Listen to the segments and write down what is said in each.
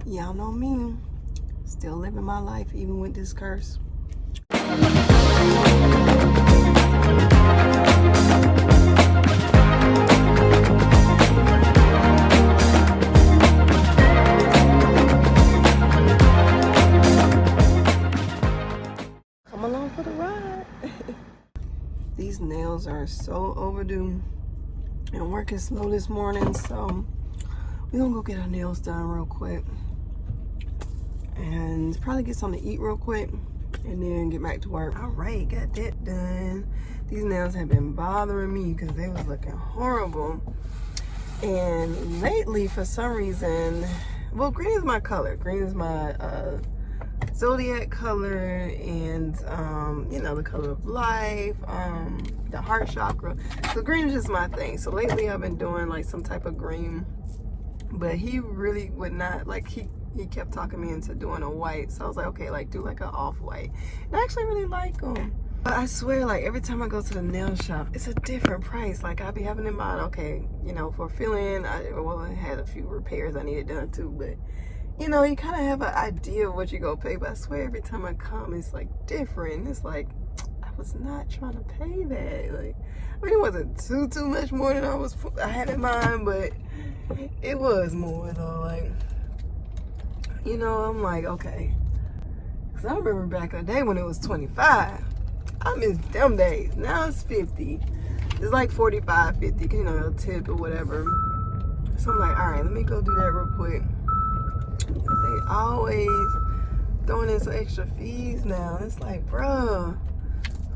Y'all know me. Still living my life even with this curse. Come along for the ride. These nails are so overdue. And working slow this morning, so we're gonna go get our nails done real quick and probably get something to eat real quick and then get back to work. All right, got that done. These nails have been bothering me because they was looking horrible. And lately, for some reason, well, green is my color. Green is my zodiac color, and you know, the color of life, the heart chakra. So green is just my thing. So lately I've been doing like some type of green, but he really would not, like, he kept talking me into doing a white. So I was like, okay, like do like an off-white. And I actually really like them. But I swear, like, every time I go to the nail shop, it's a different price. Like, I be having in mind, okay, you know, for filling, I had a few repairs I needed done too, but you know, you kind of have an idea of what you go pay. But I swear, every time I come, it's like different. It's like, I was not trying to pay that. Like, I mean, it wasn't too much more than I had in mind, but it was more though. Like, you know, I'm like, okay. Cause I remember back in the day when it was 25. I miss them days. Now it's 50. It's like 45, 50, you know, a tip or whatever. So I'm like, all right, let me go do that real quick. They always throwing in some extra fees now. It's like, bruh,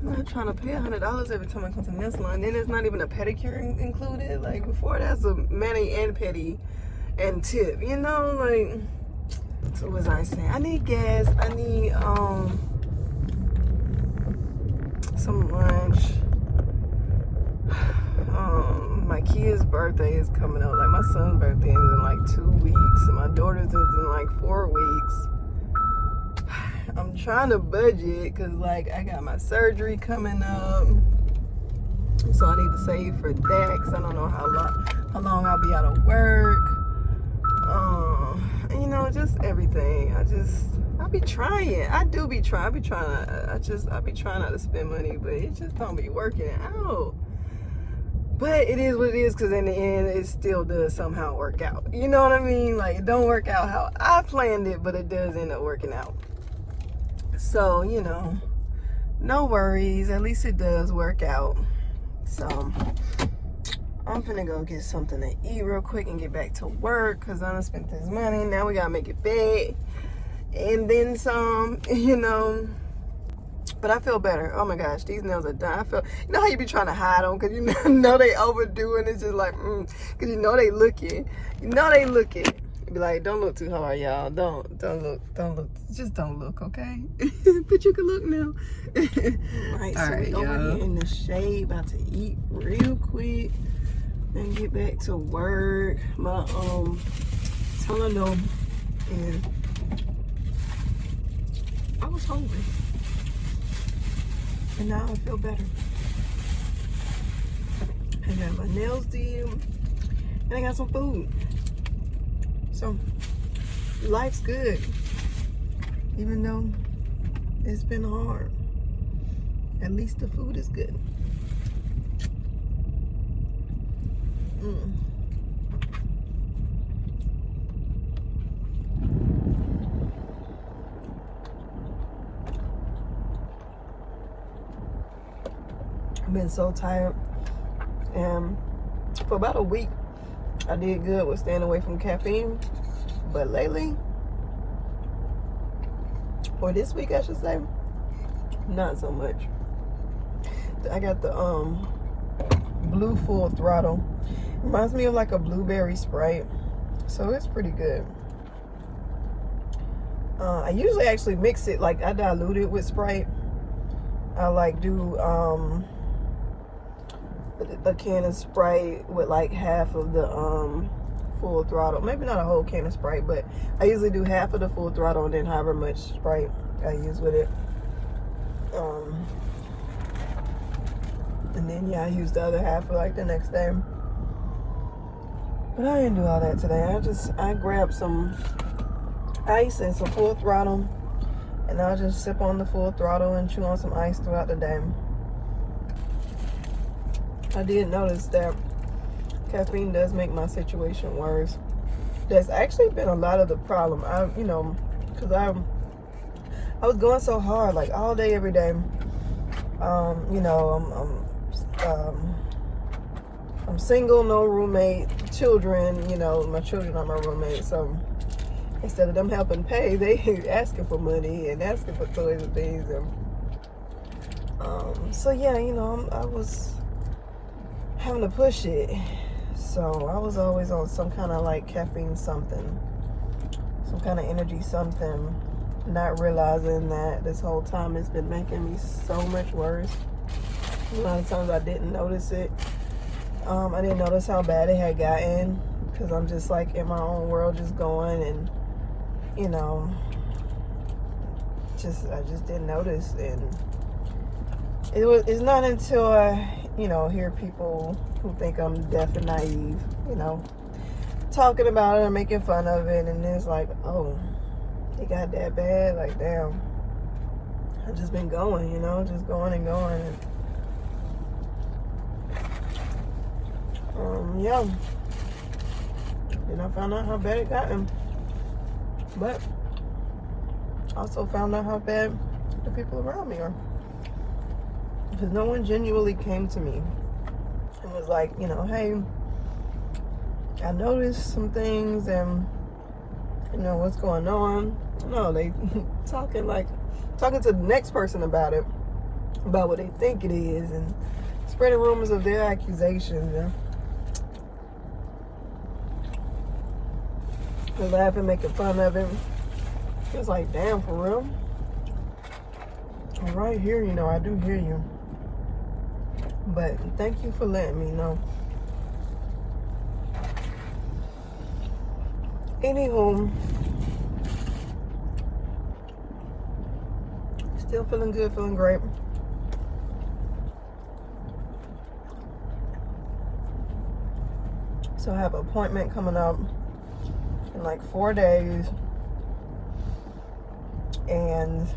I'm not trying to pay $100 every time I come to the nail salon. Then there's not even a pedicure included. Like, before that's a mani and pedi and tip, you know? Like, so what was I saying? I need gas. I need some lunch. My kid's birthday is coming up. Like, my son's birthday is in like 2 weeks, and my daughter's is in like 4 weeks. I'm trying to budget because, like, I got my surgery coming up, so I need to save for that because I don't know how long I'll be out of work. And, you know, just everything. I be trying. I do be trying. I be trying not to spend money, but it just don't be working out. But it is what it is, because in the end, it still does somehow work out. You know what I mean? Like, it don't work out how I planned it, but it does end up working out. So, you know, no worries. At least it does work out. So, I'm finna go get something to eat real quick and get back to work, because I done spent this money. Now we gotta make it back. And then some, you know. But I feel better. Oh my gosh, these nails are done. You know how you be trying to hide them because you know they overdo, and it's just like, because you know they looking. You know they looking. You be like, don't look too hard, y'all. Don't look. Just don't look, okay? But you can look now. Right, so we over here in the shade, about to eat real quick and get back to work. My Tylenol, and I was hungry. And now I feel better. I got my nails did, and I got some food. So, life's good. Even though it's been hard. At least the food is good. I've been so tired, and for about a week I did good with staying away from caffeine, but lately, or this week I should say, not so much. I got the blue Full Throttle. Reminds me of like a blueberry Sprite, so it's pretty good. I usually actually mix it, like I dilute it with Sprite. I like do a can of Sprite with like half of the Full Throttle. Maybe not a whole can of Sprite, but I usually do half of the Full Throttle and then however much Sprite I use with it. And then I use the other half for like the next day. But I didn't do all that today. I grabbed some ice and some Full Throttle, and I'll just sip on the Full Throttle and chew on some ice throughout the day. I did notice that caffeine does make my situation worse. That's actually been a lot of the problem. Because I was going so hard, like all day, every day. I'm single, no roommate, children. My children are my roommate, so instead of them helping pay, they asking for money and asking for toys and things. And so yeah, I was having to push it. So I was always on some kind of like caffeine something, some kind of energy something, not realizing that this whole time it's been making me so much worse. A lot of times I didn't notice it. I didn't notice how bad it had gotten, because I'm just like in my own world, just going, and I just didn't notice. And it's not until I hear people who think I'm deaf and naive, talking about it and making fun of it, and it's like, oh, it got that bad. Like, damn, I've just been going, just going and going. And yeah, then I found out how bad it gotten, but also found out how bad the people around me are, because no one genuinely came to me and was like, hey, I noticed some things, and what's going on. No, they talking to the next person about it, about what they think it is, and spreading rumors of their accusations, and they're laughing, making fun of him. It's like, damn, for real? I'm right here, I do hear you. But thank you for letting me know. Anywho, still feeling good, feeling great. So I have an appointment coming up in like 4 days, and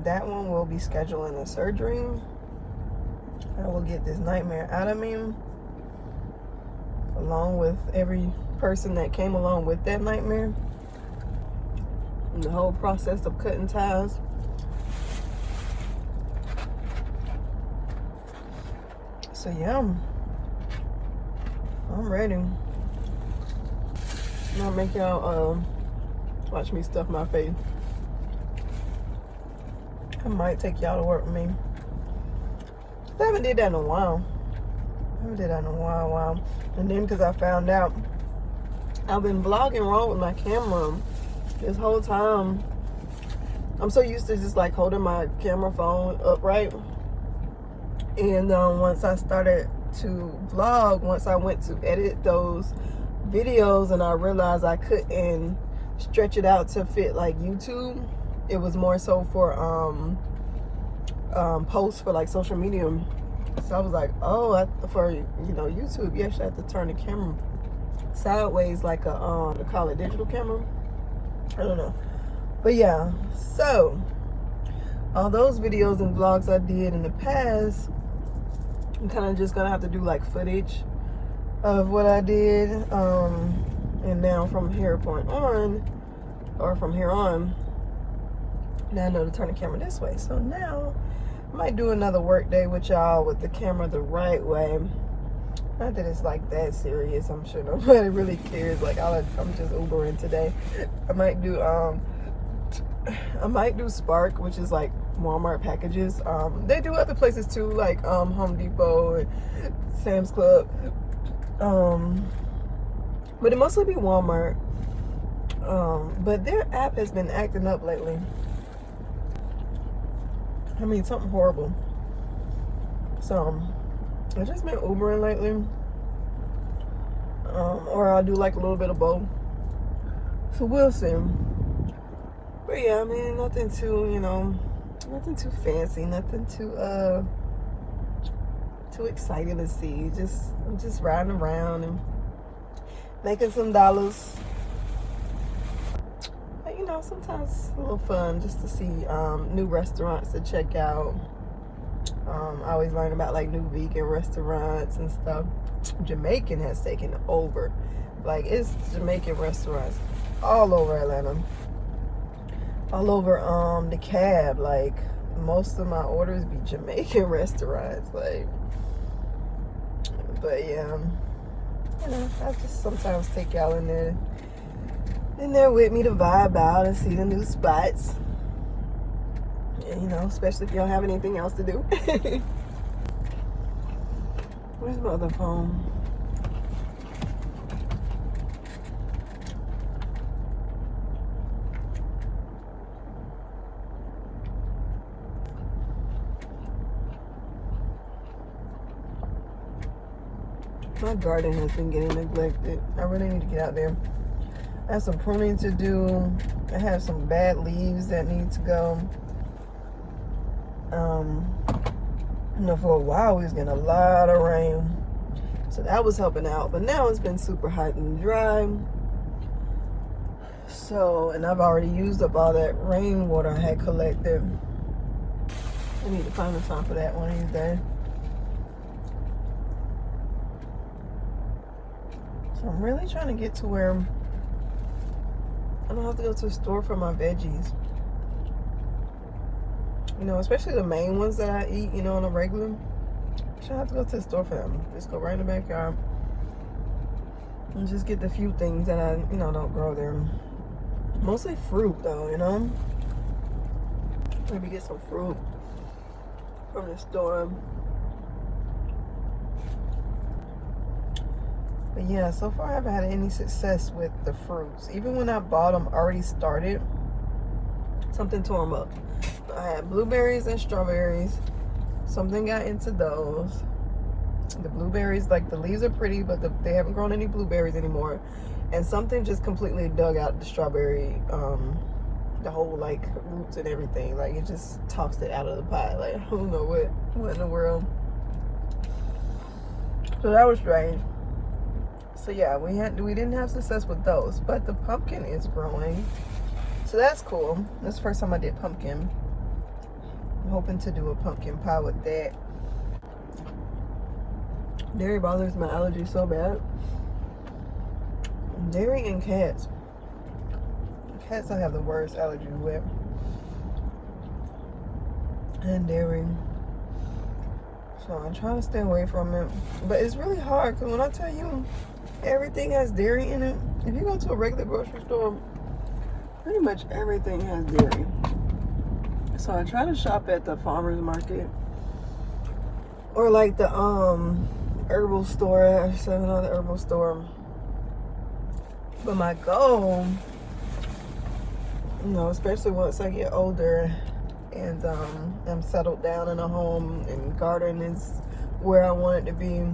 that one will be scheduling a surgery. I will get this nightmare out of me, along with every person that came along with that nightmare, and the whole process of cutting ties. So yeah, I'm ready. I'm gonna make y'all watch me stuff my face. I might take y'all to work with me. I haven't did that in a while. And then because I found out I've been vlogging wrong with my camera this whole time. I'm so used to just like holding my camera phone upright. And once I started to vlog, once I went to edit those videos and I realized I couldn't stretch it out to fit like YouTube, it was more so for posts for like social media. So I was like, oh, for YouTube, you actually have to turn the camera sideways, like they call it digital camera. I don't know, but yeah. So all those videos and vlogs I did in the past, I'm kind of just gonna have to do like footage of what I did, and now from here on, now I know to turn the camera this way. So now I might do another work day with y'all with the camera the right way. Not that it's like that serious. I'm sure nobody really cares. Like I'm just Ubering today. I might do Spark, which is like Walmart packages. They do other places too, like Home Depot and Sam's Club. But it mostly be Walmart. But their app has been acting up lately. I mean, something horrible. So I just been Ubering lately, or I'll do like a little bit of both. So we'll see. But yeah, I mean, nothing too, nothing too fancy, nothing too exciting to see. I'm just riding around and making some dollars. But you know, sometimes it's a little fun just to see new restaurants to check out. I always learn about like new vegan restaurants and stuff. Jamaican has taken over. Like, it's Jamaican restaurants all over Atlanta, all over the cab. Like, most of my orders be Jamaican restaurants. Like, but yeah, you know, I just sometimes take y'all in there with me to vibe out and see the new spots. And, you know, especially if you don't have anything else to do. Where's my other phone? My garden has been getting neglected. I really need to get out there. I have some pruning to do. I have some bad leaves that need to go. You know, for a while we was getting a lot of rain, so that was helping out. But now it's been super hot and dry. So, and I've already used up all that rainwater I had collected. I need to find the time for that one of these days. So I'm really trying to get to where I don't have to go to the store for my veggies. You know, especially the main ones that I eat, you know, on a regular. I shouldn't have to go to the store for them. Just go right in the backyard and just get the few things that I, you know, don't grow there. Mostly fruit, though, you know. Maybe get some fruit from the store. But yeah, so far I haven't had any success with the fruits. Even when I bought them already started, something tore them up. I had blueberries and strawberries. Something got into those. The blueberries, like, the leaves are pretty, but they haven't grown any blueberries anymore. And something just completely dug out the strawberry, the whole, like, roots and everything. Like, it just tossed it out of the pot. Like, I don't know what in the world. So that was strange. So yeah, we didn't have success with those, but the pumpkin is growing. So that's cool. That's the first time I did pumpkin. I'm hoping to do a pumpkin pie with that. Dairy bothers my allergy so bad. Dairy and cats. Cats I have the worst allergy with. And dairy. So I'm trying to stay away from it. But it's really hard, because when I tell you everything has dairy in it, if you go to a regular grocery store, pretty much everything has dairy. So I try to shop at the farmer's market or like the herbal store, 7-Eleven herbal store. But my goal, you know, especially once I get older and I'm settled down in a home and garden is where I want it to be,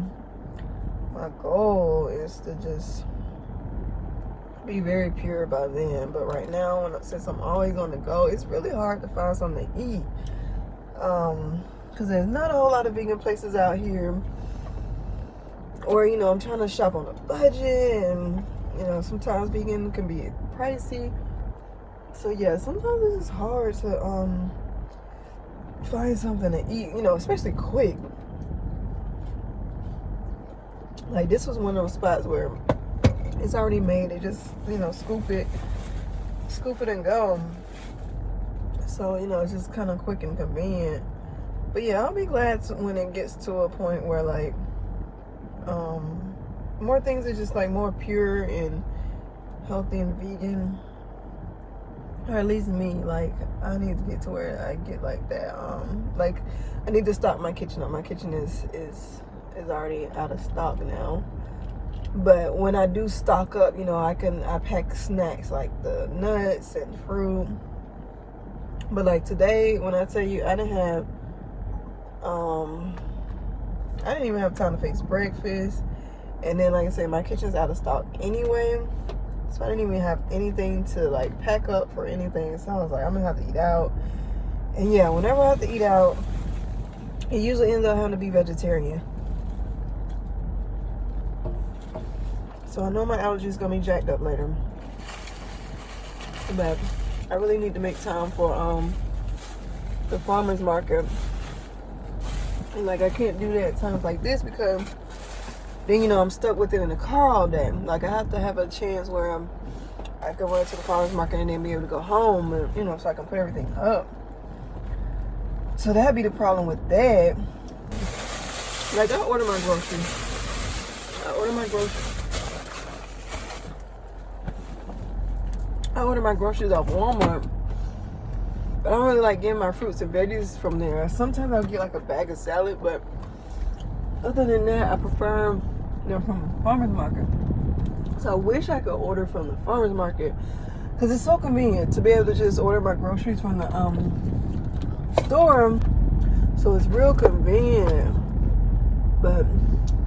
my goal is to just be very pure by then. But right now, since I'm always on the go, it's really hard to find something to eat, because there's not a whole lot of vegan places out here. Or, you know, I'm trying to shop on a budget, and, you know, sometimes vegan can be pricey. So yeah, sometimes it's just hard to find something to eat, you know, especially quick. Like, this was one of those spots where it's already made. They just, you know, scoop it and go. So, you know, it's just kind of quick and convenient. But yeah, I'll be glad when it gets to a point where, like, more things are just like more pure and healthy and vegan. Or at least me, like, I need to get to where I get like that. Like, I need to stock my kitchen up. My kitchen is already out of stock now. But when I do stock up, you know, I pack snacks like the nuts and fruit. But like today, when I tell you, I didn't even have time to fix breakfast. And then, like I said, my kitchen's out of stock anyway. So I didn't even have anything to like pack up for anything. So I was like, I'm gonna have to eat out. And yeah, whenever I have to eat out, it usually ends up having to be vegetarian. So I know my allergies gonna be jacked up later. But I really need to make time for the farmer's market. And like I can't do that at times like this because then, you know, I'm stuck with it in the car all day. Like I have to have a chance where I can run to the farmer's market and then be able to go home and, you know, so I can put everything up. So that'd be the problem with that. Like I order my groceries. I order my groceries off Walmart. But I don't really like getting my fruits and veggies from there. Sometimes I'll get like a bag of salad, but other than that, I prefer them from the farmer's market. So I wish I could order from the farmer's market because it's so convenient to be able to just order my groceries from the store. So it's real convenient. But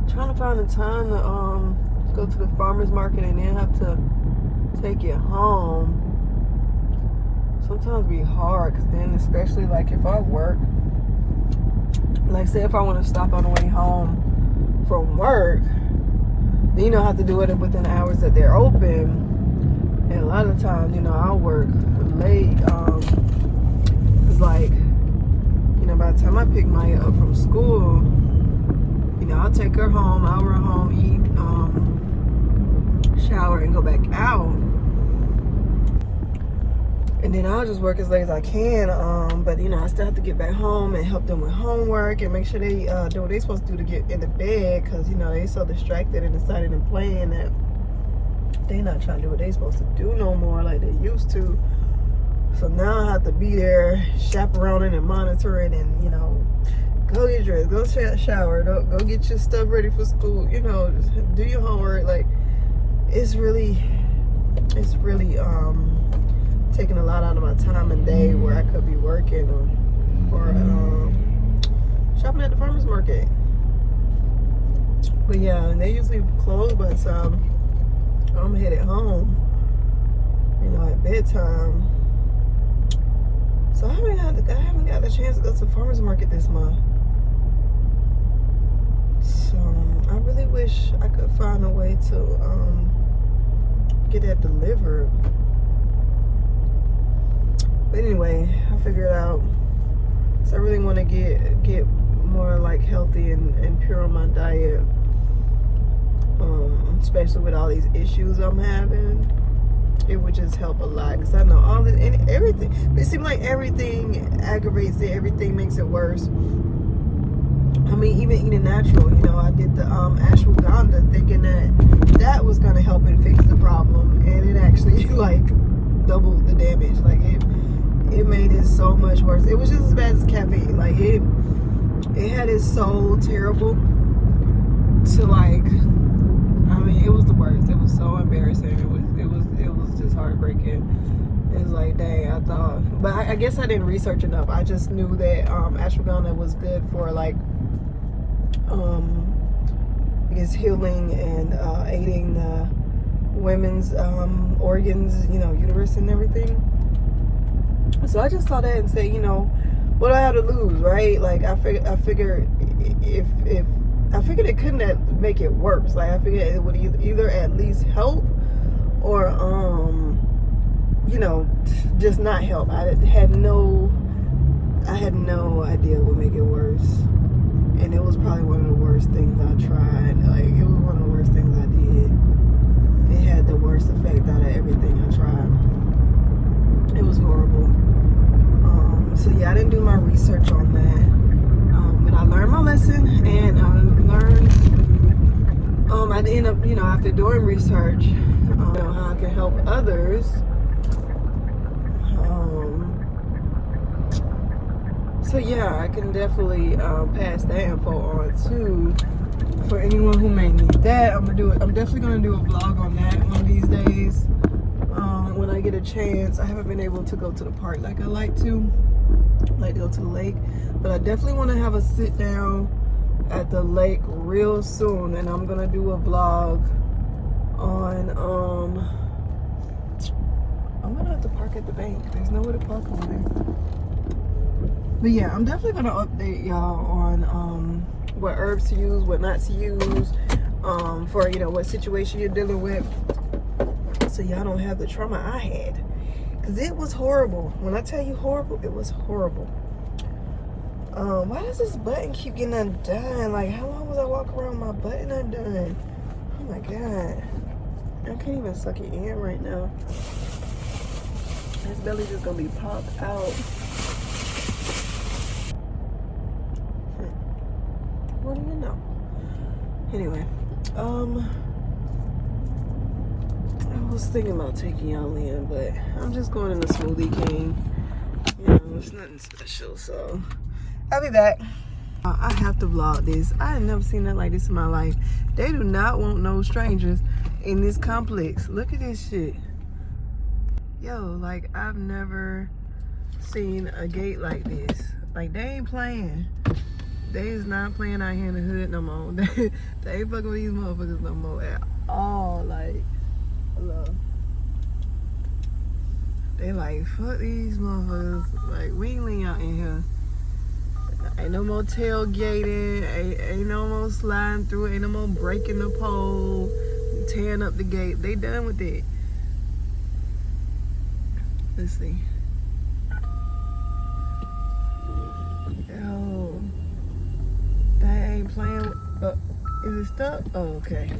trying to find the time to go to the farmer's market and then have to take it home sometimes be hard, because then especially like if I work, like say if I want to stop on the way home from work, then you know I have to do it within the hours that they're open. And a lot of times, you know, I'll work late. It's like, you know, by the time I pick Maya up from school, you know, I'll take her home, I'll run home, eat, shower, and go back out. And then I'll just work as late as I can. But, you know, I still have to get back home and help them with homework and make sure they do what they're supposed to do to get into bed. Because, you know, they so distracted and excited and playing that they're not trying to do what they're supposed to do no more like they used to. So now I have to be there chaperoning and monitoring and, you know, go get dressed, go shower, go get your stuff ready for school, you know, just do your homework. Like, it's really taking a lot out of my time and day where I could be working or shopping at the farmer's market. But yeah, and they usually close by the time I'm headed home, you know, at bedtime. So I haven't got the chance to go to the farmer's market this month. So I really wish I could find a way to get that delivered. But anyway, I figured out. So I really want to get more like healthy and pure on my diet, especially with all these issues I'm having. It would just help a lot, because I know all this and everything. It seems like everything aggravates it. Everything makes it worse. I mean, even eating natural. You know, I did the ashwagandha thinking that was gonna help and fix the problem, and it actually like doubled the damage. Like it made it so much worse. It was just as bad as caffeine. Like it had it so terrible to like. I mean, it was the worst. It was so embarrassing. It was just heartbreaking. It was like, dang, I thought, but I guess I didn't research enough. I just knew that ashwagandha was good for like, I guess healing and aiding the women's organs, you know, uterus and everything. So I just saw that and said, you know, what do I have to lose, right? Like I figured if I figured it couldn't make it worse. Like I figured it would either at least help or you know, just not help. I had no idea it would make it worse. And it was probably one of the worst things I tried. Like it was one of the worst things I did. It had the worst effect out of everything I tried. It was horrible. So yeah, I didn't do my research on that. But I learned my lesson, and I learned, I ended up, you know, after doing research, how I can help others. So yeah, I can definitely pass that info on too for anyone who may need that. I'm definitely gonna do a vlog on that one of these days when I get a chance. I haven't been able to go to the park like I like to go to the lake, but I definitely want to have a sit down at the lake real soon, and I'm gonna do a vlog on I'm gonna have to park at the bank. There's nowhere to park over there. But yeah, I'm definitely gonna update y'all on what herbs to use, what not to use, for, you know, what situation you're dealing with, so y'all don't have the trauma I had. Because it was horrible. When I tell you horrible, it was horrible. Why does this button keep getting undone? Like, how long was I walking around with my button undone? Oh my God. I can't even suck it in right now. This belly just gonna be popped out. What do you know? Anyway, I was thinking about taking y'all in, but I'm just going in the Smoothie King. You know, it's nothing special, so I'll be back. I have to vlog this. I have never seen nothing like this in my life. They do not want no strangers in this complex. Look at this shit. Yo, like, I've never seen a gate like this. Like, they ain't playing. They is not playing out here in the hood no more. They ain't fucking with these motherfuckers no more at all. Like, hello. They like, fuck these motherfuckers. Like, we ain't letting y'all in here. Ain't no more tailgating. Ain't no more sliding through it. Ain't no more breaking the pole, tearing up the gate. They done with it. Let's see. Yo. They ain't playing. Is it stuck? Oh, okay.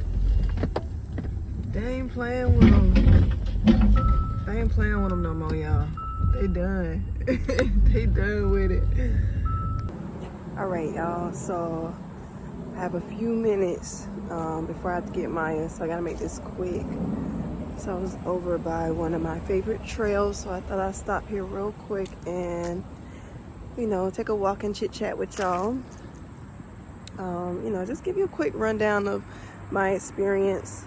They ain't playing with them. They ain't playing with them no more, y'all. They done. They done with it. All right, y'all. So I have a few minutes before I have to get Maya, so I gotta make this quick. So I was over by one of my favorite trails, so I thought I'd stop here real quick and, you know, take a walk and chit chat with y'all. You know, just give you a quick rundown of my experience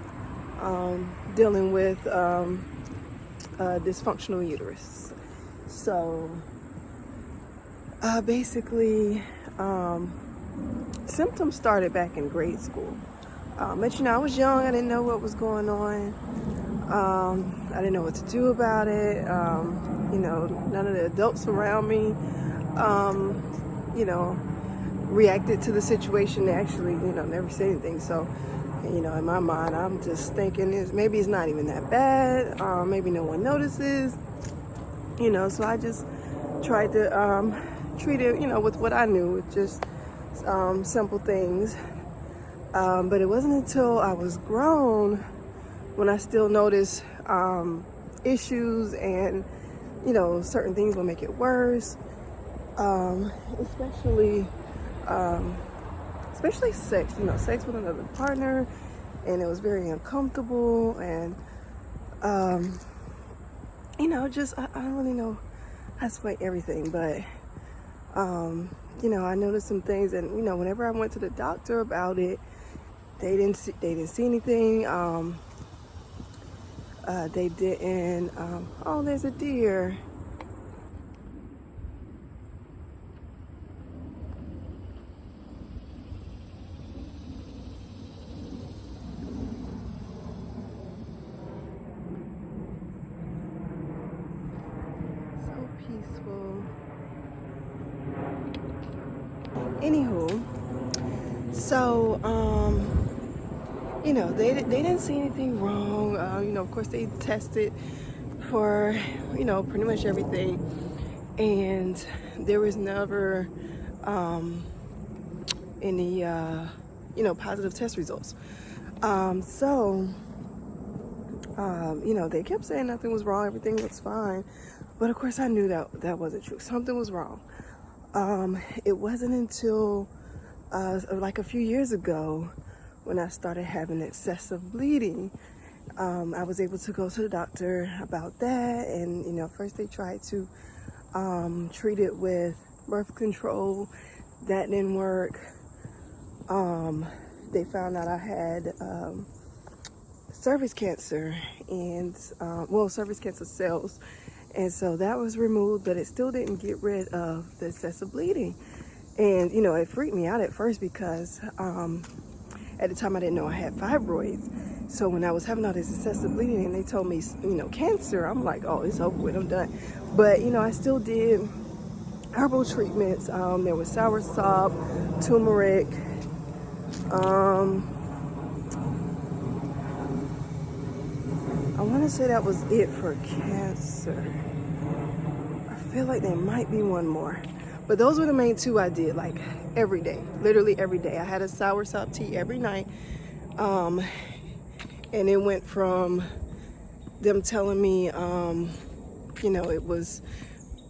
dealing with dysfunctional uterus. So basically, symptoms started back in grade school. But you know, I was young, I didn't know what was going on. I didn't know what to do about it. You know, none of the adults around me, you know, reacted to the situation. They actually, you know, never said anything. So, you know, in my mind, I'm just thinking maybe it's not even that bad. Maybe no one notices, you know, so I just tried to treat it, you know, with what I knew, with just simple things. But it wasn't until I was grown when I still noticed issues and, you know, certain things will make it worse, especially sex, you know, sex with another partner, and it was very uncomfortable, and you know, just I don't really know how to explain everything, but you know, I noticed some things, and you know, whenever I went to the doctor about it, they didn't see anything. They didn't. Oh, there's a deer. So peaceful. Anywho, so you know, they didn't see anything wrong. You know, of course, they tested for, you know, pretty much everything, and there was never any you know, positive test results. So you know, they kept saying nothing was wrong, everything was fine, but of course I knew that wasn't true. Something was wrong. It wasn't until like a few years ago when I started having excessive bleeding. I was able to go to the doctor about that, and you know, first they tried to treat it with birth control. That didn't work. They found out I had cervix cancer, and well, cervix cancer cells, and so that was removed, but it still didn't get rid of the excessive bleeding. And you know, it freaked me out at first because at the time I didn't know I had fibroids. So when I was having all this excessive bleeding and they told me, you know, cancer, I'm like, oh, it's over with, I'm done. But you know, I still did herbal treatments. There was soursop, turmeric, I want to say that was it for cancer. feel like there might be one more. But those were the main two I did, like every day, literally every day. I had a sour sop tea every night. And it went from them telling me, you know, it was,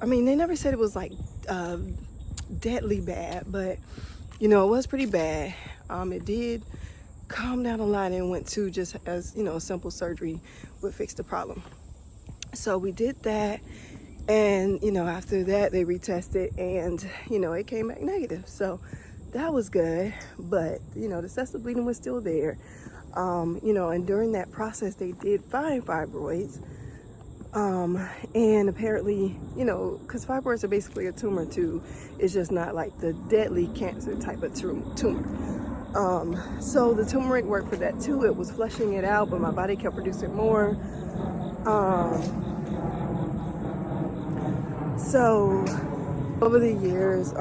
I mean, they never said it was like deadly bad, but you know, it was pretty bad. It did calm down a lot and went to just as, you know, simple surgery would fix the problem. So we did that, and you know, after that they retested, and you know, it came back negative. So that was good, but you know, the cesstal bleeding was still there. You know, and during that process they did find fibroids. And apparently, you know, because fibroids are basically a tumor too, it's just not like the deadly cancer type of tumor. So the turmeric worked for that too. It was flushing it out, but my body kept producing more. So over the years,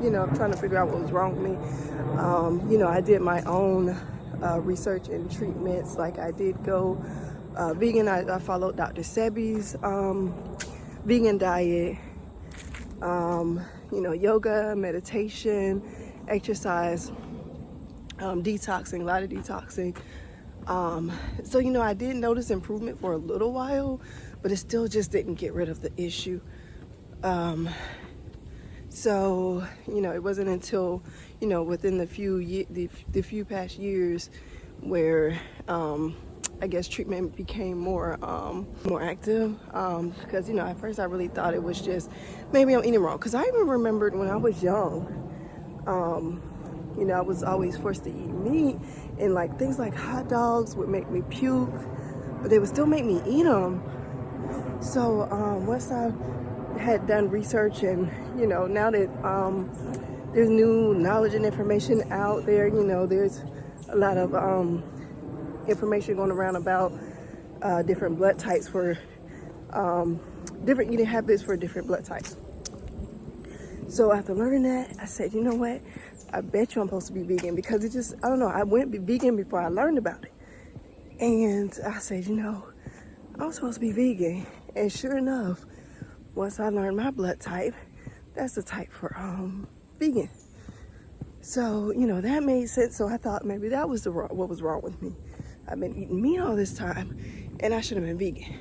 you know, I'm trying to figure out what was wrong with me. You know, I did my own research and treatments. Like I did go vegan. I followed Dr. Sebi's vegan diet. You know, yoga, meditation, exercise, detoxing, a lot of detoxing. So, you know, I did notice improvement for a little while, but it still just didn't get rid of the issue. So, you know, it wasn't until, you know, within the few past years where, I guess treatment became more active, because, you know, at first I really thought it was just maybe I'm eating wrong, because I even remembered when I was young, you know, I was always forced to eat meat, and like things like hot dogs would make me puke, but they would still make me eat them. So once I had done research, and you know, now that there's new knowledge and information out there, you know, there's a lot of information going around about different blood types for different eating habits for different blood types. So after learning that, I said, you know what, I bet you I'm supposed to be vegan, because it just, I don't know, I went vegan before I learned about it. And I said, you know, I'm supposed to be vegan. And sure enough, once I learned my blood type, that's the type for vegan. So, you know, that made sense. So I thought maybe that was what was wrong with me. I've been eating meat all this time, and I should have been vegan.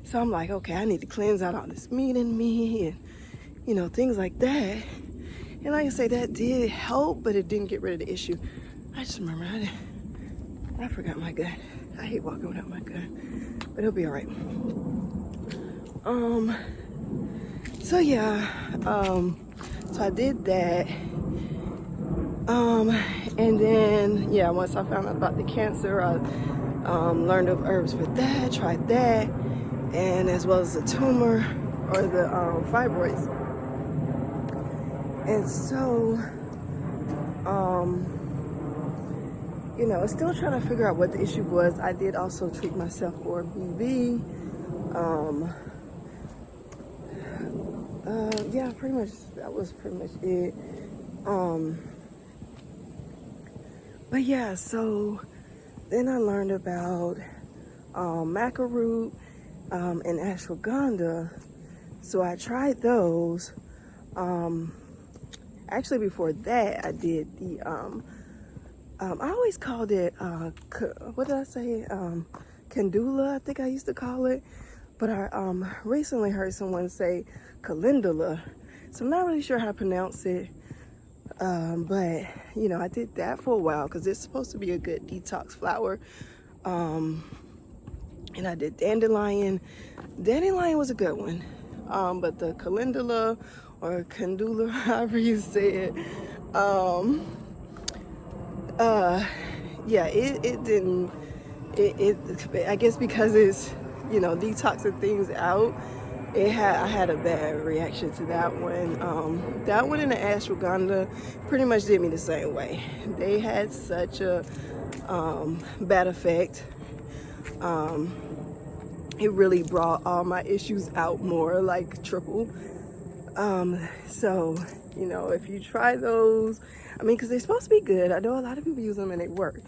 So I'm like, okay, I need to cleanse out all this meat in me, and you know, things like that. And like I say, that did help, but it didn't get rid of the issue. I just remember I forgot my gun. I hate walking without my gun, but it'll be all right. So yeah, so I did that. And then, yeah, once I found out about the cancer, I learned of herbs for that, tried that, and as well as the tumor, or the fibroids. And so, you know, still trying to figure out what the issue was. I did also treat myself for BV. Yeah, pretty much, that was pretty much it. But yeah, so then I learned about maca root and ashwagandha. So I tried those. Actually, before that, I did the, I always called it, what did I say? Candula, I think I used to call it. But I recently heard someone say calendula. So I'm not really sure how to pronounce it. But, you know, I did that for a while because it's supposed to be a good detox flower. And I did dandelion. Dandelion was a good one. But the calendula or candula, however you say it, yeah, it didn't, I guess because it's, you know, detoxing things out, I had a bad reaction to that one. That one and the ashwagandha pretty much did me the same way. They had such a bad effect. It really brought all my issues out more, like triple. So, you know, if you try those, I mean, because they're supposed to be good. I know a lot of people use them and they work.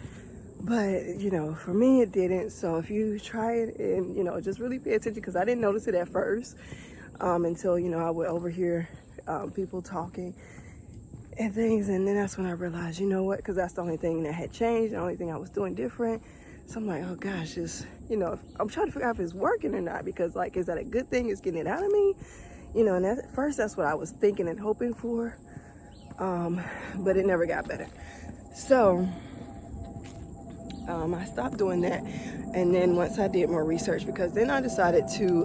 But, you know, for me, it didn't. So if you try it and, you know, just really pay attention, because I didn't notice it at first. until, you know, I would overhear people talking and things. And then that's when I realized, you know what, because that's the only thing that had changed, the only thing I was doing different. So I'm like, oh gosh, just, you know, I'm trying to figure out if it's working or not, because like, is that a good thing? It's getting it out of me, you know. And at first that's what I was thinking and hoping for, but it never got better. So I stopped doing that. And then once I did more research, because then I decided to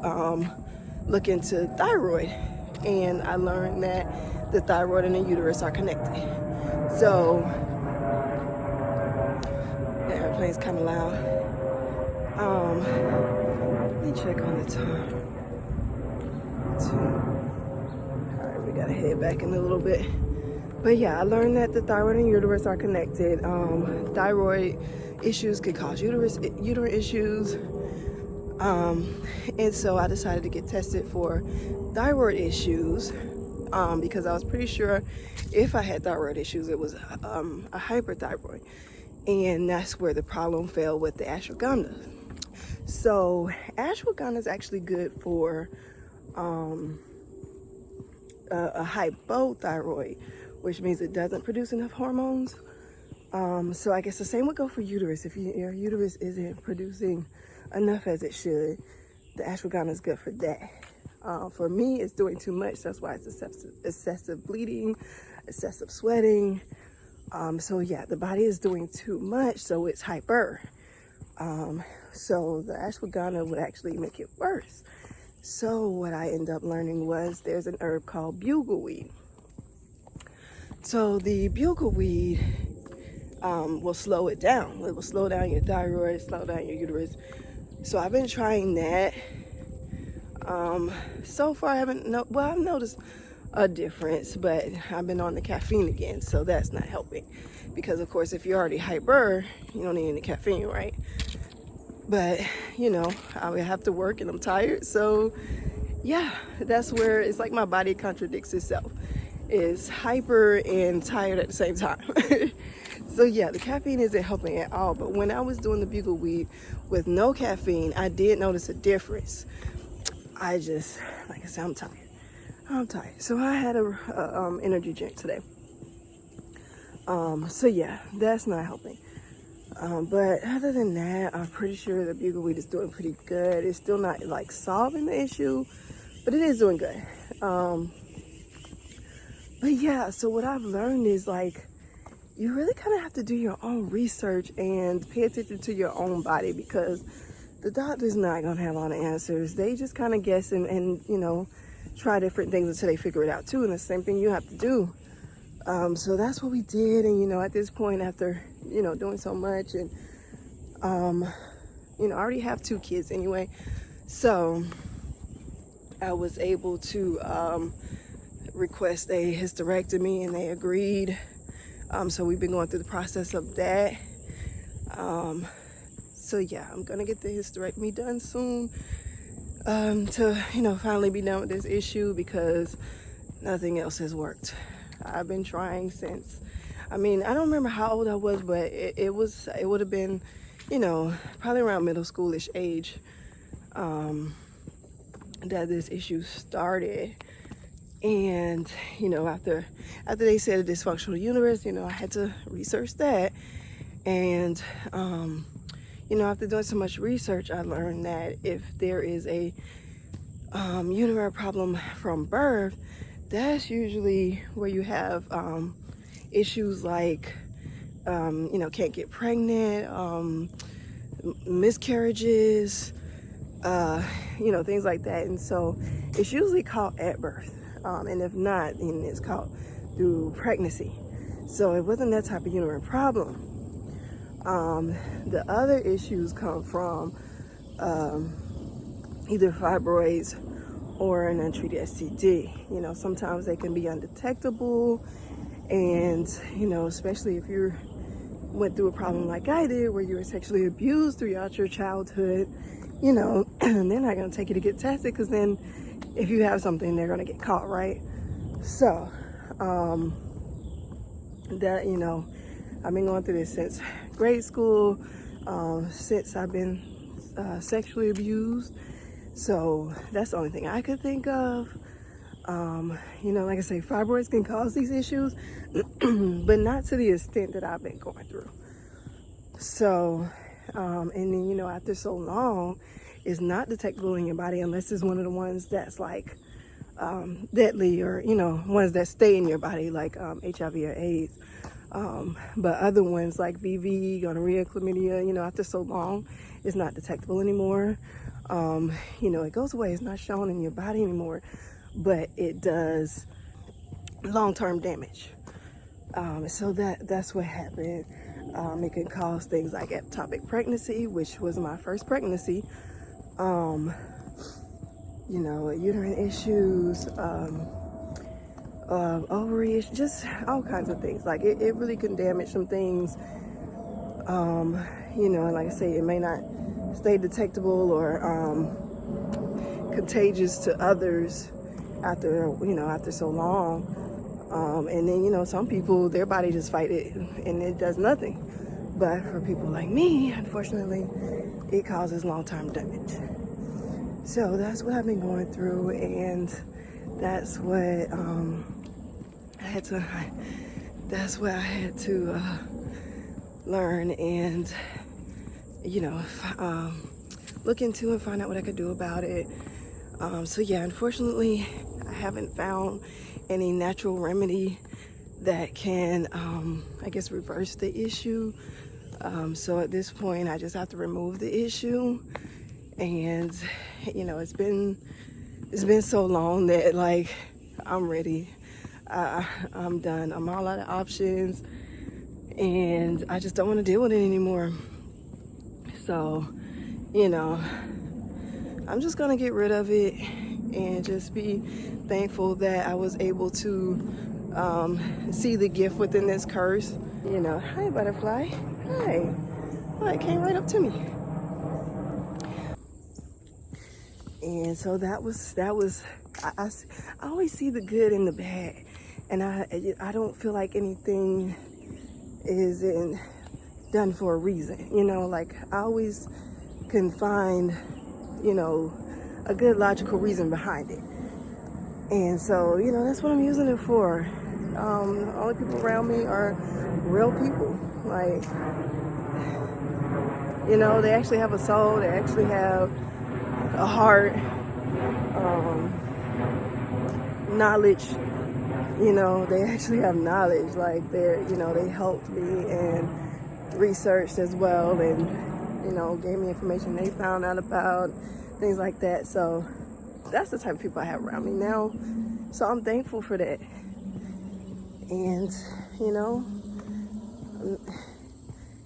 look into thyroid, and I learned that the thyroid and the uterus are connected. So the airplane's kind of loud. Let me check on the time. All right, we gotta head back in a little bit. But yeah, I learned that the thyroid and uterus are connected. Thyroid issues could cause uterine issues. And so I decided to get tested for thyroid issues, because I was pretty sure if I had thyroid issues, it was a hyperthyroid. And that's where the problem fell with the ashwagandha. So ashwagandha is actually good for a hypothyroid, which means it doesn't produce enough hormones. So I guess the same would go for uterus. If your uterus isn't producing enough as it should, the ashwagandha is good for that. For me, it's doing too much. That's why it's excessive bleeding, excessive sweating. So yeah, the body is doing too much, so it's hyper. So the ashwagandha would actually make it worse. So what I ended up learning was there's an herb called bugleweed. So the bugleweed will slow it down. It will slow down your thyroid, slow down your uterus. So I've been trying that. So far I haven't, I've noticed a difference, but I've been on the caffeine again, so that's not helping. Because of course, if you're already hyper, you don't need any caffeine, right? But you know, I would have to work and I'm tired, so yeah, that's where it's like my body contradicts itself. It's hyper and tired at the same time. So yeah, the caffeine isn't helping at all. But when I was doing the bugleweed with no caffeine, I did notice a difference. I just, like I said, I'm tired. So I had a energy drink today. So yeah, that's not helping. But other than that, I'm pretty sure the bugleweed is doing pretty good. It's still not like solving the issue, but it is doing good. But yeah, so what I've learned is like, you really kind of have to do your own research and pay attention to your own body, because the doctor's not going to have all the answers. They just kind of guess and, you know, try different things until they figure it out too. And the same thing you have to do. So that's what we did. And, you know, at this point, after, you know, doing so much and, you know, I already have 2 kids anyway. So I was able to request a hysterectomy, and they agreed. So we've been going through the process of that. So yeah, I'm gonna get the hysterectomy done soon, to, you know, finally be done with this issue, because nothing else has worked. I've been trying since, I mean, I don't remember how old I was, but it would have been, you know, probably around middle schoolish age, that this issue started. And, you know, after they said a dysfunctional uterus, you know, I had to research that. And, you know, after doing so much research, I learned that if there is a uterine problem from birth, that's usually where you have issues like, you know, can't get pregnant, miscarriages, you know, things like that. And so it's usually caught at birth. And if not, then it's caught through pregnancy. So it wasn't that type of uterine problem. The other issues come from either fibroids or an untreated STD. You know, sometimes they can be undetectable, and, you know, especially if you went through a problem like I did, where you were sexually abused throughout your childhood, you know, they're not going to take you to get tested, because then if you have something, they're going to get caught, right? So, that, you know, I've been going through this since grade school, since I've been sexually abused. So that's the only thing I could think of. You know, like I say, fibroids can cause these issues, but not to the extent that I've been going through. So, and then, you know, after so long, it's not detectable in your body unless it's one of the ones that's like deadly, or, you know, ones that stay in your body, like HIV or AIDS. But other ones like BV, gonorrhea, chlamydia, you know, after so long, it's not detectable anymore. You know, it goes away. It's not shown in your body anymore, but it does long-term damage. So that's what happened. It can cause things like ectopic pregnancy, which was my first pregnancy. You know, uterine issues, ovary issues, just all kinds of things. Like it really can damage some things. You know, and like I say, it may not stay detectable or contagious to others after, you know, after so long. And then, you know, some people, their body just fight it and it does nothing. But for people like me, unfortunately, it causes long-term damage. So that's what I've been going through, and that's what I had to learn and, you know, look into and find out what I could do about it. So yeah, unfortunately, I haven't found any natural remedy that can, I guess, reverse the issue. So at this point, I just have to remove the issue. And, you know, it's been so long that, like, I'm ready. I'm done. I'm all out of options, and I just don't want to deal with it anymore. So, you know, I'm just gonna get rid of it and just be thankful that I was able to see the gift within this curse. You know, hi butterfly, hi. Oh, it came right up to me. And so that was I always see the good in the bad, and I don't feel like anything is done for a reason. You know, like I always can find, you know, a good logical reason behind it. And so, you know, that's what I'm using it for. All the people around me are real people. Like, you know, they actually have a soul. They actually have a heart, knowledge. You know, they actually have knowledge. Like, they're, you know, they helped me and researched as well, and, you know, gave me information they found out about, things like that. So that's the type of people I have around me now. So I'm thankful for that. And, you know,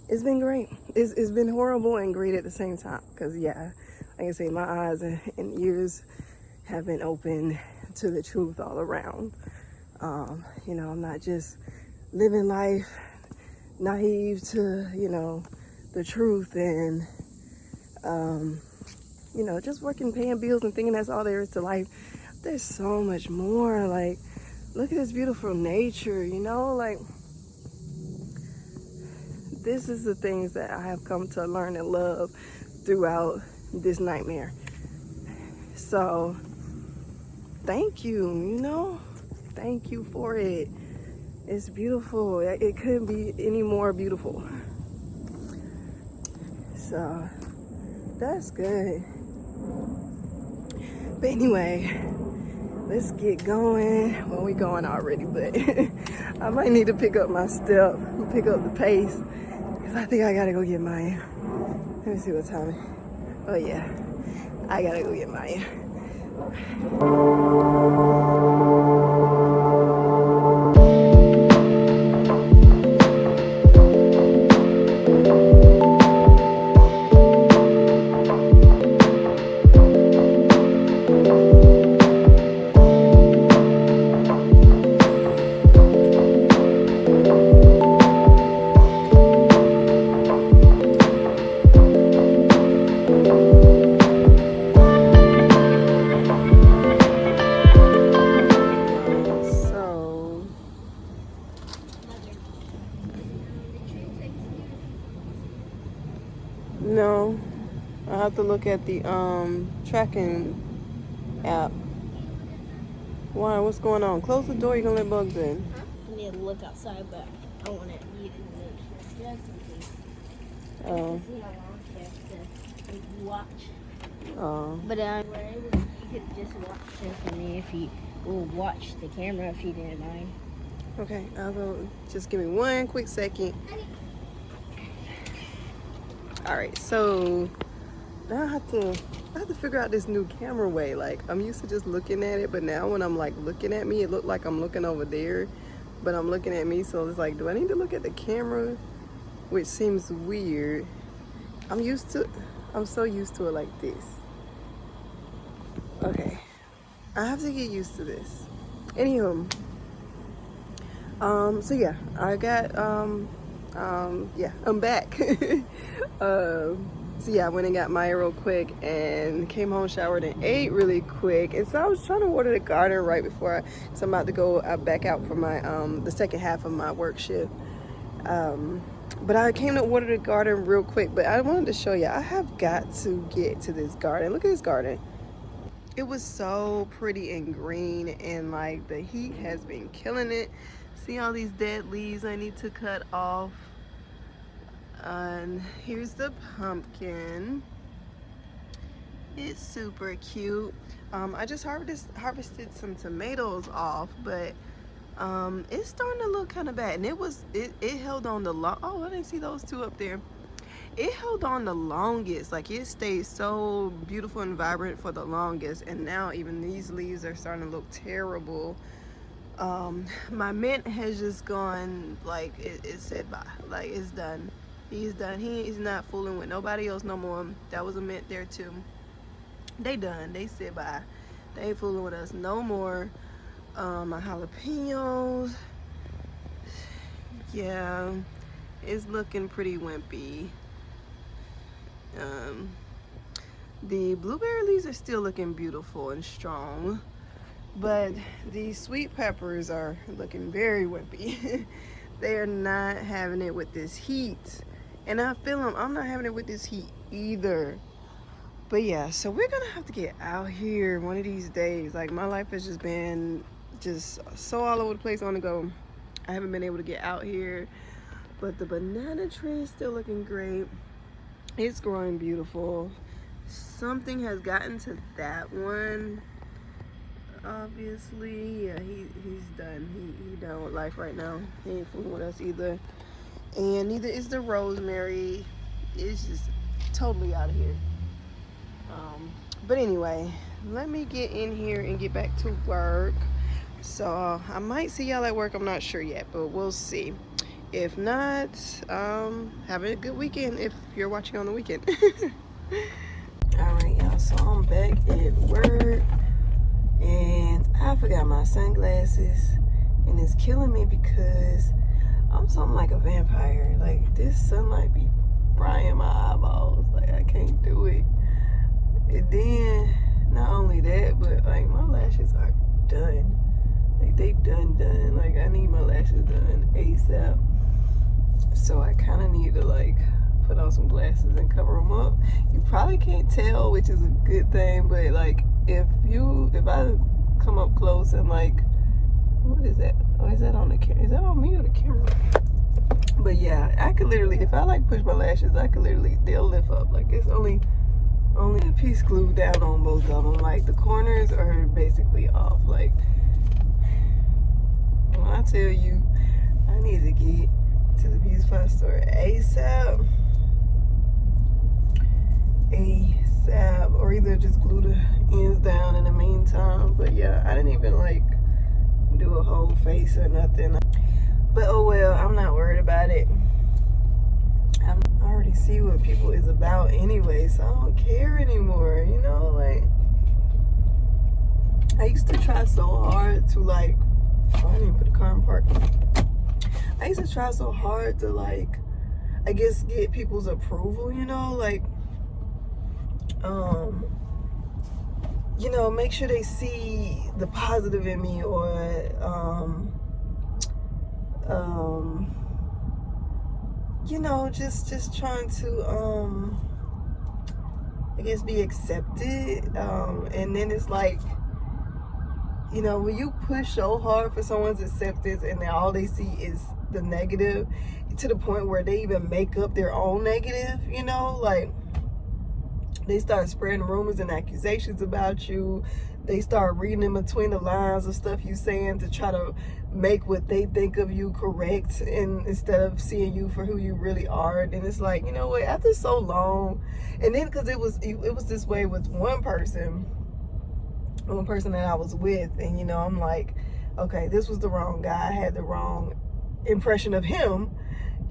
it's been great. It's been horrible and great at the same time. Because, yeah, like I say, my eyes and ears have been open to the truth all around. You know, I'm not just living life naive to, you know, the truth and, you know, just working, paying bills and thinking that's all there is to life. There's so much more. Like, look at this beautiful nature, you know, like, this is the things that I have come to learn and love throughout this nightmare. So thank you, you know, thank you for it. It's beautiful. It couldn't be any more beautiful. So that's good. But anyway, let's get going. Well, we going already, but I might need to pick up my step, pick up the pace, because I think I gotta go get Maya. Let me see what time it is. Oh yeah, I gotta go get Maya. have to look at the tracking app. Why? What's going on? Close the door. You're gonna let bugs in. I need to look outside, but I want to eat it just in case. Oh. See how long you have to watch. Oh. But you could just watch it for me if you will watch the camera if you didn't mind. Okay, I'll go. Just give me one quick second. All right, so now I have to figure out this new camera way. Like, I'm used to just looking at it, but now when I'm like looking at me, it looked like I'm looking over there, but I'm looking at me. So it's like, do I need to look at the camera? Which seems weird. I'm so used to it like this. Okay, I have to get used to this. Anywho, so yeah, I got yeah, I'm back. So yeah, I went and got Maya real quick and came home, showered, and ate really quick. And so I was trying to water the garden right before so I'm about to go back out for my the second half of my work shift. But I came to water the garden real quick. But I wanted to show you, I have got to get to this garden. Look at this garden. It was so pretty and green, and like the heat has been killing it. See all these dead leaves I need to cut off. And here's the pumpkin. It's super cute. I just harvested some tomatoes off, but it's starting to look kind of bad. And it held on the long. Oh, I didn't see those two up there. It held on the longest. Like, it stayed so beautiful and vibrant for the longest, and now even these leaves are starting to look terrible. My mint has just gone, like, it said bye. Like, it's done. He's done. He's not fooling with nobody else no more. That was a mint there too. They done. They said bye. They ain't fooling with us no more. My jalapenos, yeah, it's looking pretty wimpy. The blueberry leaves are still looking beautiful and strong, but the sweet peppers are looking very wimpy. They are not having it with this heat, and I feel them. I'm not having it with this heat either. But yeah, so we're gonna have to get out here one of these days. Like, my life has just been just so all over the place on the go. I haven't been able to get out here, but the banana tree is still looking great. It's growing beautiful. Something has gotten to that one, obviously. Yeah, he's done. He done with life right now. He ain't fooling with us either, and neither is the rosemary. It's just totally out of here. But anyway, let me get in here and get back to work. So I might see y'all at work. I'm not sure yet, but we'll see. If not, have a good weekend if you're watching on the weekend. All right, y'all, so I'm back at work, and I forgot my sunglasses, and it's killing me because I'm something like a vampire. Like, this sunlight be frying my eyeballs. Like, I can't do it. And then not only that, but like, my lashes are done. Like, they done. Like, I need my lashes done ASAP. So I kind of need to like put on some glasses and cover them up. You probably can't tell, which is a good thing, but like, if I come up close and like, what is that? Oh, is that on the camera? Is that on me or the camera? But yeah, I could literally, if I like push my lashes, I could literally, they'll lift up. Like, it's only a piece glued down on both of them. Like, the corners are basically off. Like, when I tell you I need to get to the beauty supply store ASAP, or either just glue the ends down in the meantime. But yeah, I didn't even like do a whole face or nothing. But oh well, I'm not worried about it. I already see what people is about anyway, so I don't care anymore, you know? Like, I used to try so hard to like, oh, I didn't even put the car in park. I used to try so hard to like, I guess, get people's approval, you know? Like, you know, make sure they see the positive in me, or you know, just trying to guess, be accepted. And then it's like, you know, when you push so hard for someone's acceptance and then all they see is the negative, to the point where they even make up their own negative, you know, like they start spreading rumors and accusations about you. They start reading in between the lines of stuff you saying to try to make what they think of you correct, and instead of seeing you for who you really are. And it's like, you know what, after so long, and then because it was this way with one person that I was with, and you know, I'm like, okay, this was the wrong guy. I had the wrong impression of him,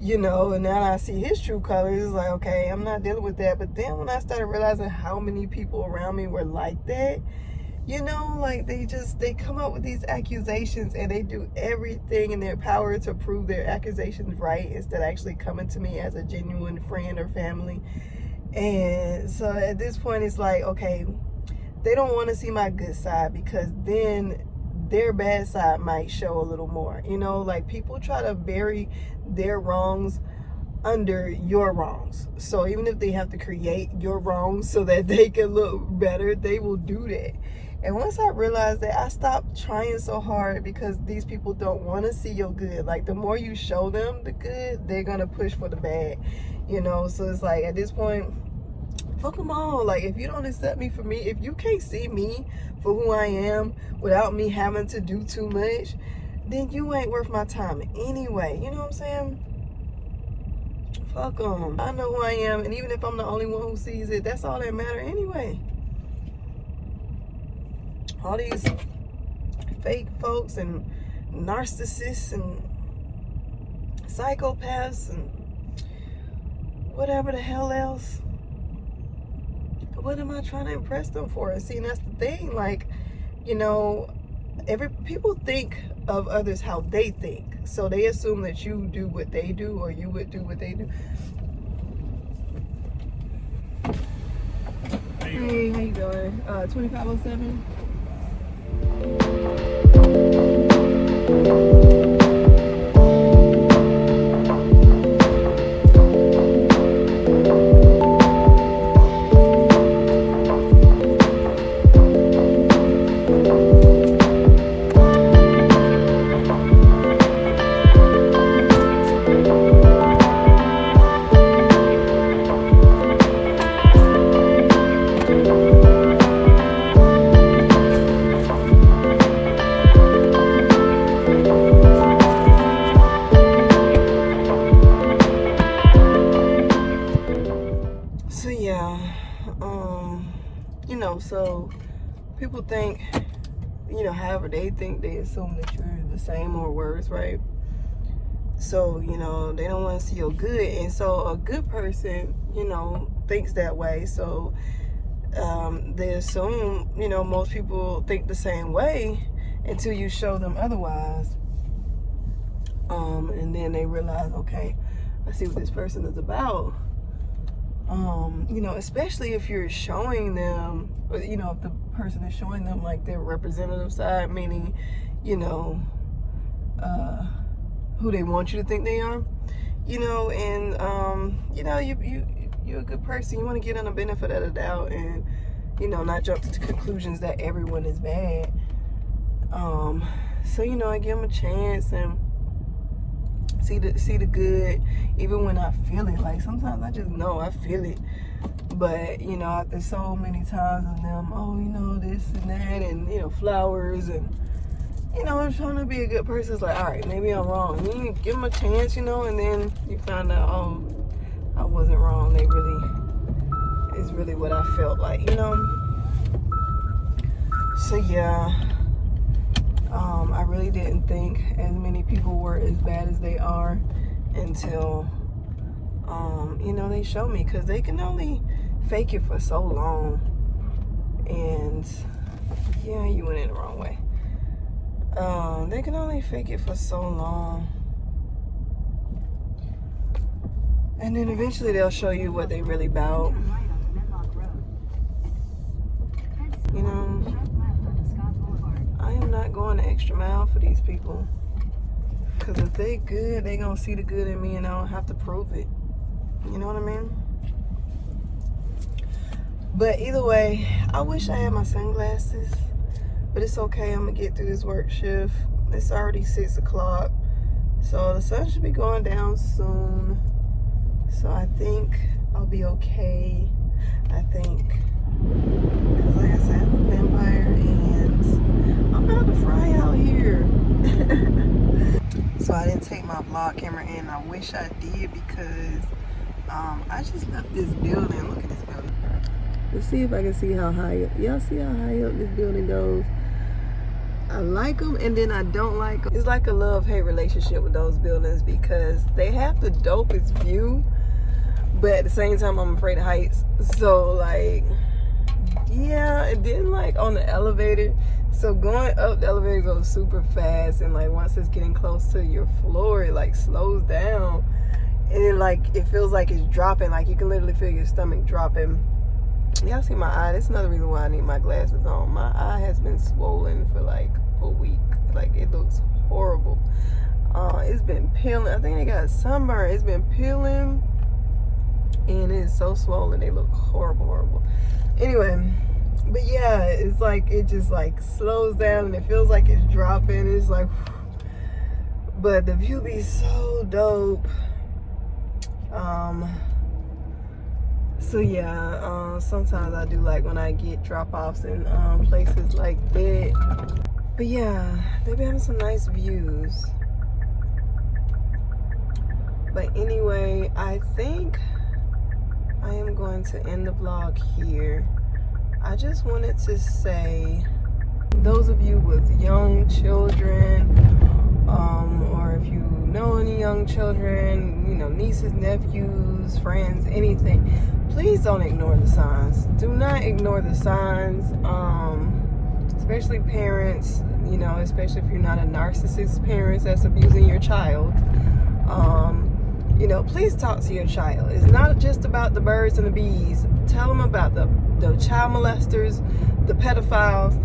you know, and now I see his true colors. It's like, okay, I'm not dealing with that. But then when I started realizing how many people around me were like that, you know, like they come up with these accusations and they do everything in their power to prove their accusations right, instead of actually coming to me as a genuine friend or family. And so at this point, it's like, okay, they don't want to see my good side, because then their bad side might show a little more. You know, like people try to bury their wrongs under your wrongs. So even if they have to create your wrongs so that they can look better, they will do that. And once I realized that, I stopped trying so hard, because these people don't want to see your good. Like the more you show them the good, they're gonna push for the bad, you know. So it's like, at this point, fuck them all. Like, if you don't accept me for me, if you can't see me for who I am without me having to do too much, then you ain't worth my time anyway. You know what I'm saying? Fuck them. I know who I am, and even if I'm the only one who sees it, that's all that matters anyway. All these fake folks and narcissists and psychopaths and whatever the hell else, what am I trying to impress them for? And see, that's the thing. Like, you know, people think of others how they think, so they assume that you do what they do, or you would do what they do. Hey, how you doing? 2507. So yeah, you know, so people think, you know, however they think, they assume that you're the same or worse, right? So, you know, they don't want to see your good. And so a good person, you know, thinks that way. So they assume, you know, most people think the same way until you show them otherwise. And then they realize, okay, I see what this person is about. You know, especially if you're showing them, or, you know, if the person is showing them like their representative side, meaning, you know, who they want you to think they are, you know, and you know, you're a good person. You want to get on the benefit of the doubt, and, you know, not jump to conclusions that everyone is bad. So, you know, I give them a chance and see the good, even when I feel it. Like sometimes I just know I feel it, but you know, after so many times of them, oh, you know, this and that, and you know, flowers, and you know, I'm trying to be a good person. It's like, all right, maybe I'm wrong. You give them a chance, you know, and then you find out, oh, I wasn't wrong. It's really what I felt like, you know. So yeah. I really didn't think as many people were as bad as they are until, you know, they showed me, because they can only fake it for so long. And yeah, you went in the wrong way. They can only fake it for so long, and then eventually they'll show you what they really about. You know, I am not going the extra mile for these people, because if they good, they gonna see the good in me, and I don't have to prove it. You know what I mean? But either way, I wish I had my sunglasses, but it's okay. I'm gonna get through this work shift. It's already 6 o'clock, so the sun should be going down soon. So I think I'll be okay. I think, because like I said, I'm a vampire and I'm about to fry out here. So I didn't take my vlog camera in. I wish I did, because I just left this building. Look at this building. Let's see if I can see how high up. Y'all see how high up this building goes? I like them and then I don't like them. It's like a love-hate relationship with those buildings, because they have the dopest view, but at the same time I'm afraid of heights. So like, yeah, and then like on the elevator, so going up the elevator goes super fast, and like once it's getting close to your floor, it like slows down, and then like it feels like it's dropping. Like you can literally feel your stomach dropping. Y'all see my eye? That's another reason why I need my glasses on. My eye has been swollen for like a week. Like it looks horrible. It's been peeling. I think they got sunburn. It's been peeling and it's so swollen. They look horrible. Anyway, but yeah, it's like it just like slows down and it feels like it's dropping. It's like, but the view be so dope. So yeah, sometimes I do like when I get drop-offs in places like that. But yeah, they be having some nice views. But anyway, I think I am going to end the vlog here. I just wanted to say, those of you with young children, or if you know any young children, you know, nieces, nephews, friends, anything, please don't ignore the signs. Do not ignore the signs, especially parents, you know, especially if you're not a narcissist parent that's abusing your child. You know, please talk to your child. It's not just about the birds and the bees. Tell them about the child molesters, the pedophiles,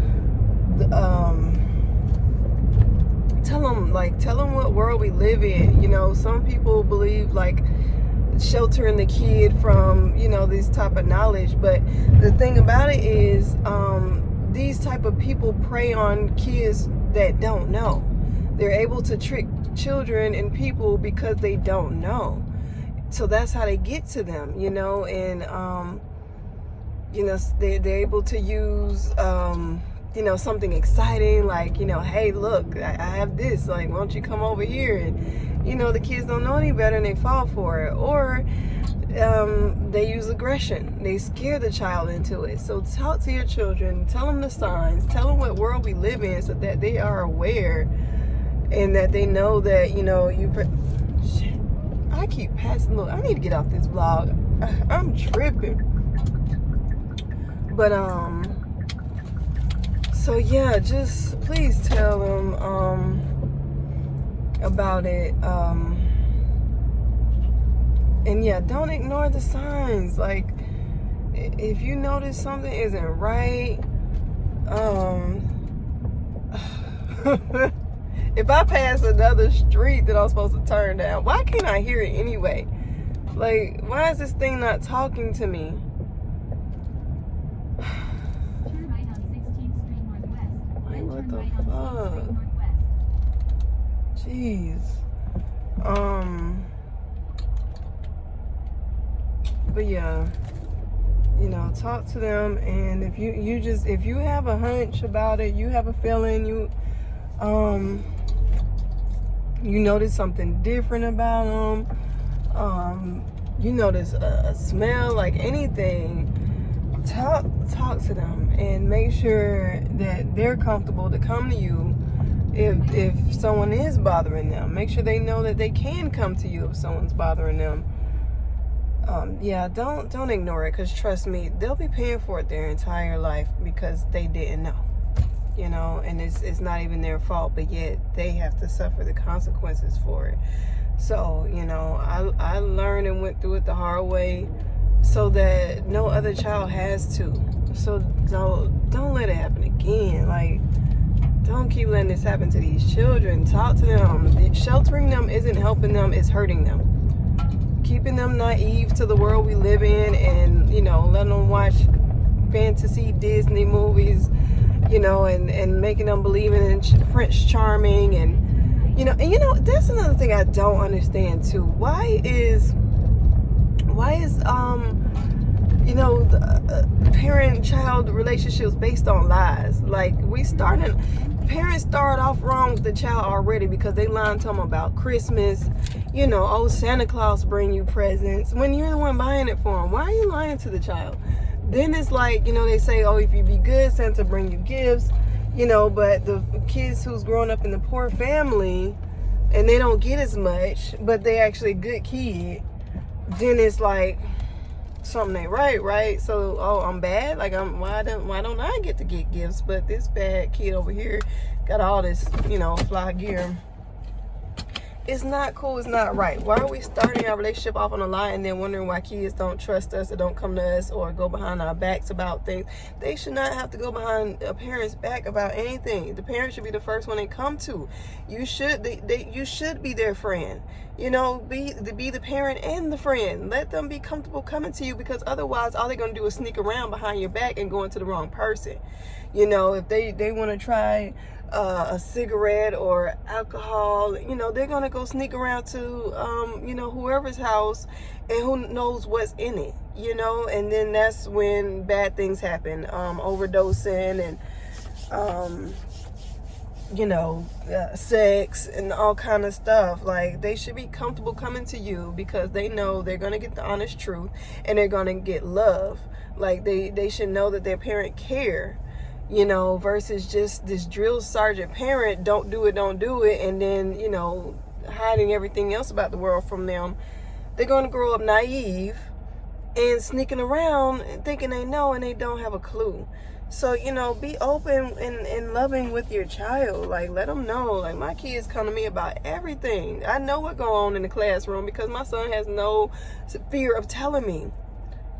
tell them what world we live in. You know, some people believe like sheltering the kid from, you know, this type of knowledge, but the thing about it is these type of people prey on kids that don't know. They're able to trick children and people because they don't know. So that's how they get to them, you know, and you know, they're able to use you know, something exciting, like, you know, hey, look, I have this, like, why don't you come over here? And, you know, the kids don't know any better and they fall for it. Or they use aggression. They scare the child into it. So talk to your children, tell them the signs, tell them what world we live in, so that they are aware and that they know that, you know, shit, I keep passing. Look, I need to get off this vlog. I'm tripping. But so yeah, just please tell them about it. And yeah, don't ignore the signs. Like, if you notice something isn't right, if I pass another street that I'm supposed to turn down, why can't I hear it anyway? Like, why is this thing not talking to me? Like, what the fuck? Jeez. But yeah, you know, talk to them, and if you have a hunch about it, you have a feeling, you notice something different about them, you notice a smell, like anything, talk to them and make sure that they're comfortable to come to you if someone is bothering them. Make sure they know that they can come to you if someone's bothering them. Yeah, don't ignore it, because trust me, they'll be paying for it their entire life because they didn't know, you know, and it's not even their fault, but yet they have to suffer the consequences for it. So, you know, I learned and went through it the hard way so that no other child has to. So don't let it happen again. Like, don't keep letting this happen to these children. Talk to them. Sheltering them isn't helping them, it's hurting them. Keeping them naive to the world we live in, and, you know, letting them watch fantasy Disney movies, you know, and making them believe in Prince Charming, and you know that's another thing I don't understand too. Why is you know, parent-child relationships based on lies? Like, parents start off wrong with the child already because they lying to them about Christmas. You know, oh, Santa Claus bring you presents when you're the one buying it for them. Why are you lying to the child? Then it's like, you know, they say, oh, if you be good, Santa bring you gifts. You know, but the kids who's growing up in the poor family and they don't get as much, but they actually a good kid, then it's like something ain't right? So, oh, I'm bad. Like, why don't I get to get gifts, but this bad kid over here got all this, you know, fly gear? It's not cool. It's not right. Why are we starting our relationship off on a lie and then wondering why kids don't trust us or don't come to us or go behind our backs about things? They should not have to go behind a parent's back about anything. The parent should be the first one they come to. You should be their friend. You know, be the parent and the friend. Let them be comfortable coming to you, because otherwise all they're going to do is sneak around behind your back and go into the wrong person. You know, if they want to try a cigarette or alcohol, you know, they're gonna go sneak around to you know, whoever's house, and who knows what's in it, you know, and then that's when bad things happen, overdosing and you know, sex and all kind of stuff. Like, they should be comfortable coming to you because they know they're gonna get the honest truth and they're gonna get love. Like, they should know that their parent care, you know, versus just this drill sergeant parent, don't do it, and then, you know, hiding everything else about the world from them. They're going to grow up naive and sneaking around and thinking they know and they don't have a clue. So, you know, be open and loving with your child. Like, let them know, like, my kids come to me about everything. I know what's going on in the classroom because my son has no fear of telling me.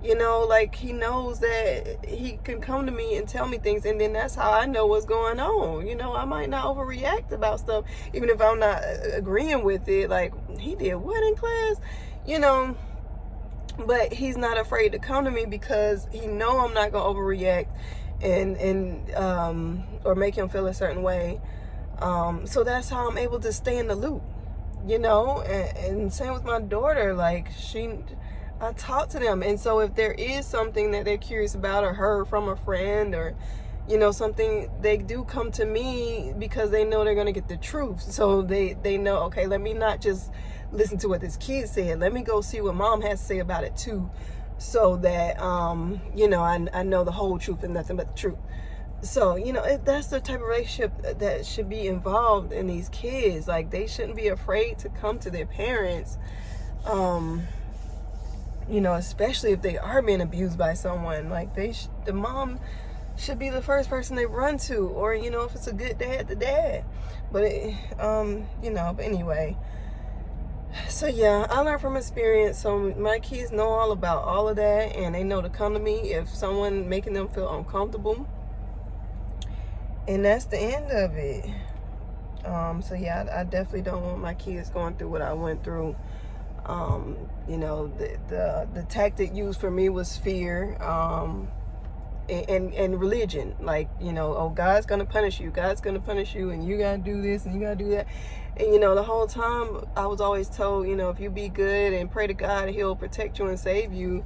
You know, like, he knows that he can come to me and tell me things, and then that's how I know what's going on. You know, I might not overreact about stuff, even if I'm not agreeing with it. Like, he did what in class? You know, but he's not afraid to come to me because he know I'm not going to overreact and or make him feel a certain way. So that's how I'm able to stay in the loop, you know, and same with my daughter. Like, I talk to them, and so if there is something that they're curious about or heard from a friend or, you know, something, they do come to me because they know they're going to get the truth. So they know, okay, let me not just listen to what this kid said. Let me go see what mom has to say about it too, so that, you know, I know the whole truth and nothing but the truth. So, you know, that's the type of relationship that should be involved in these kids. Like, they shouldn't be afraid to come to their parents. You know, especially if they are being abused by someone. Like, the mom should be the first person they run to, or, you know, if it's a good dad, the dad. But you know, but anyway. So yeah, I learned from experience. So my kids know all about all of that, and they know to come to me if someone making them feel uncomfortable. And that's the end of it. So yeah, I definitely don't want my kids going through what I went through. You know, the tactic used for me was fear, and religion. Like, you know, oh, God's gonna punish you, and you gotta do this and you gotta do that. And, you know, the whole time I was always told, you know, if you be good and pray to God, he'll protect you and save you.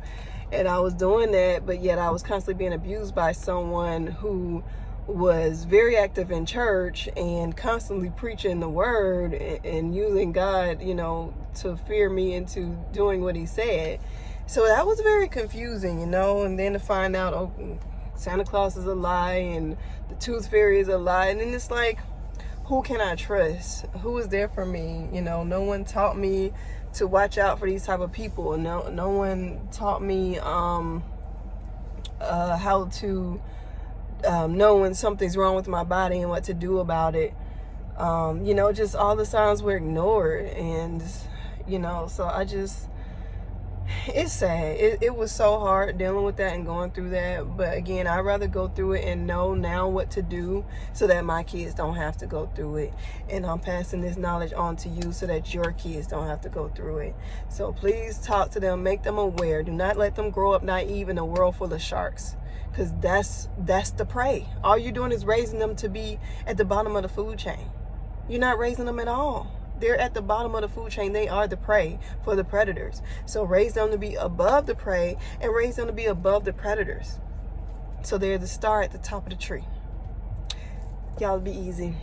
And I was doing that, but yet I was constantly being abused by someone who was very active in church and constantly preaching the word and using God, you know, to fear me into doing what he said. So that was very confusing, you know. And then to find out, oh, Santa Claus is a lie and the tooth fairy is a lie. And then it's like, who can I trust? Who is there for me? You know, no one taught me to watch out for these type of people. No one taught me how to know when something's wrong with my body and what to do about it. You know, just all the signs were ignored. And, you know, so I just it's sad. It was so hard dealing with that and going through that. But again, I'd rather go through it and know now what to do so that my kids don't have to go through it. And I'm passing this knowledge on to you so that your kids don't have to go through it. So please talk to them, make them aware. Do not let them grow up naive in a world full of sharks, because that's the prey. All you're doing is raising them to be at the bottom of the food chain. You're not raising them at all. They're at the bottom of the food chain. They are the prey for the predators. So raise them to be above the prey and raise them to be above the predators. So they're the star at the top of the tree. Y'all be easy.